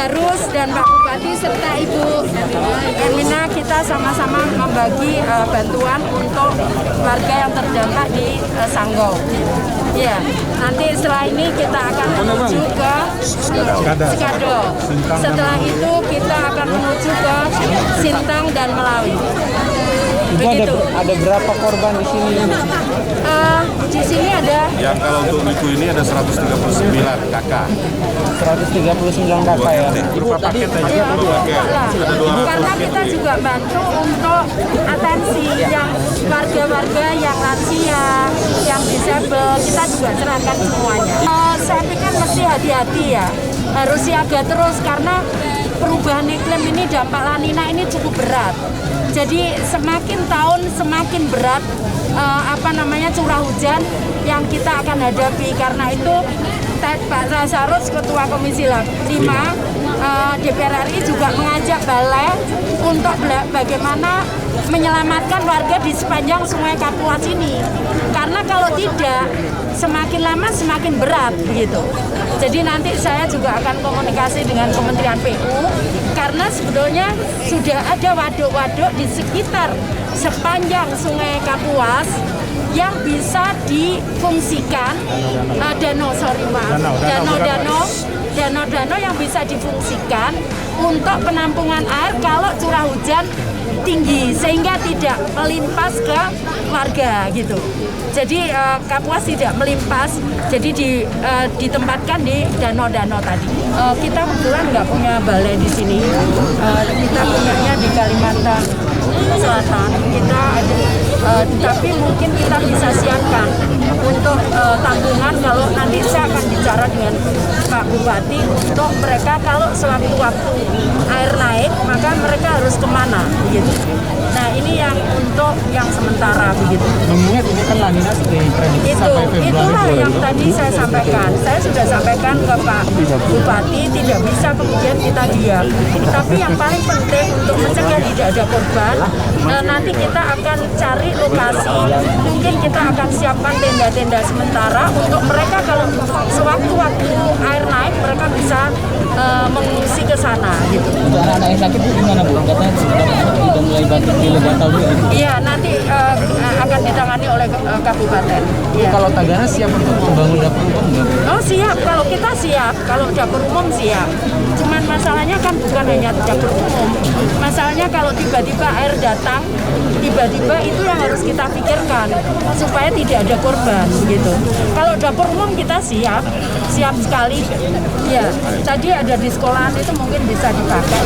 Darus dan Pak Bupati serta Ibu Erlina, kita sama-sama membagi bantuan untuk warga yang terdampak di Sanggau. Ya, nanti setelah ini kita akan menuju ke Sekado. Setelah itu kita akan menuju ke Sintang dan Melawi. Begitu. Ada berapa korban di sini? Di sini ada. Yang kalau untuk Miku ini ada 139 kakak. 139 kakak ya. Berupa paket aja. Karena kita juga bantu untuk atensi yang warga-warga yang lansia, yang disabel, kita juga serahkan semuanya. Saya pikir mesti hati-hati ya, harus siaga terus karena perubahan iklim ini, dampak La Nina ini cukup berat. Jadi semakin tahun semakin berat curah hujan yang kita akan hadapi. Karena itu Pak Lazarus, Ketua Komisi 5 DPR RI juga mengajak Balai untuk bagaimana menyelamatkan warga di sepanjang Sungai Kapuas ini. Karena kalau tidak, semakin lama semakin berat begitu. Jadi nanti saya juga akan komunikasi dengan Kementerian PU karena sebetulnya sudah ada waduk-waduk di sekitar sepanjang Sungai Kapuas yang bisa difungsikan danau yang bisa difungsikan untuk penampungan air kalau curah hujan tinggi sehingga tidak melimpas ke warga gitu. Jadi Kapuas tidak melimpas, jadi ditempatkan di danau-danau tadi. Kita kebetulan nggak punya balai di sini, kita punyanya di Kalimantan Selatan. Kita ada, tapi mungkin kita bisa siapkan untuk tabungan kalau nanti saya akan bicara dengan Pak Bupati untuk mereka kalau sewaktu-waktu air naik maka mereka harus kemana begitu. Nah ini yang untuk yang sementara begitu. Mengingat ini kan La Nina diprediksi sampai Februari. Itulah yang tadi saya sampaikan. Saya sudah sampaikan ke Pak Bupati, tidak bisa kemudian kita diam. Tapi yang paling penting untuk mencegah tidak ada korban, nanti kita akan cari lokasi. Mungkin kita akan siapkan tenda-tenda sementara untuk mereka kalau sewaktu-waktu air naik mereka bisa mengungsi ke sana gitu. Untuk anak-anak yang sakit gimana Bu? Katanya sudah mulai batuk pilek gatal juga. Iya, nanti akan ditangani oleh kabupaten. Ya. Kalau Tagana siap untuk membangun dapur umum nggak Bu? Oh siap, kalau kita siap, kalau dapur umum siap. Cuman masalahnya kan bukan hanya dapur umum. Masalahnya kalau tiba-tiba air datang, tiba-tiba itu yang harus kita pikirkan supaya tidak ada korban begitu. Kalau dapur umum kita siap sekali. Ya, tadi ada di sekolahan itu mungkin bisa dipakai.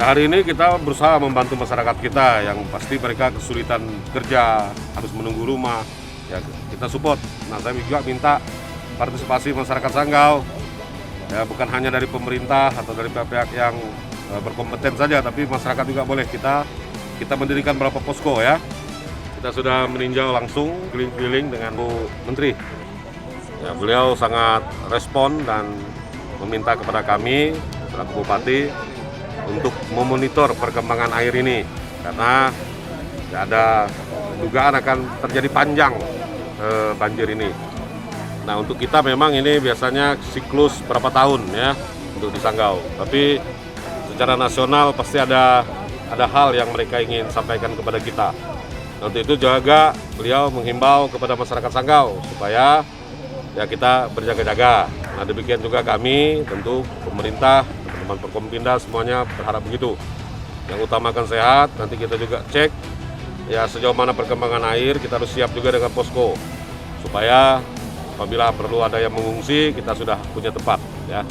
Hari ini kita berusaha membantu masyarakat kita yang pasti mereka kesulitan kerja, harus menunggu rumah. Ya, kita support. Nah, saya juga minta partisipasi masyarakat Sanggau. Ya, bukan hanya dari pemerintah atau dari pihak-pihak yang berkompeten saja, tapi masyarakat juga boleh. Kita mendirikan beberapa posko ya. Kita sudah meninjau langsung keliling-keliling dengan Bu Menteri. Ya, beliau sangat respon dan meminta kepada kami selaku Bupati untuk memonitor perkembangan air ini karena ada dugaan akan terjadi panjang banjir ini. Nah, untuk kita memang ini biasanya siklus berapa tahun ya untuk di Sanggau. Tapi secara nasional pasti ada hal yang mereka ingin sampaikan kepada kita. Nah, untuk itu juga beliau menghimbau kepada masyarakat Sanggau supaya ya kita berjaga-jaga. Nah, demikian juga kami tentu pemerintah, teman-teman Forkompinda semuanya berharap begitu. Yang utamakan sehat, nanti kita juga cek ya sejauh mana perkembangan air, kita harus siap juga dengan posko supaya apabila perlu ada yang mengungsi, kita sudah punya tempat ya.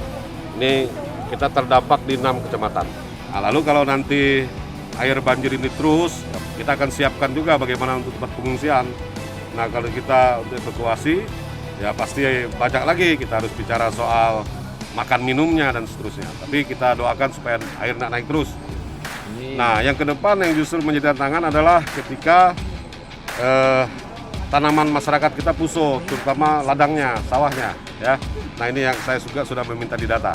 Ini kita terdampak di 6 kecamatan. Nah, lalu kalau nanti air banjir ini terus, kita akan siapkan juga bagaimana untuk tempat pengungsian. Nah, kalau kita untuk evakuasi, ya pasti banyak lagi kita harus bicara soal makan minumnya dan seterusnya. Tapi kita doakan supaya air naik terus. Nah, yang ke depan yang justru menjadi tantangan adalah ketika tanaman masyarakat kita puso, terutama ladangnya, sawahnya, ya. Nah, ini yang saya juga sudah meminta di data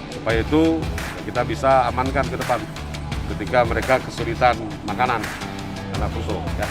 supaya itu kita bisa amankan ke depan ketika mereka kesulitan makanan karena puso, ya.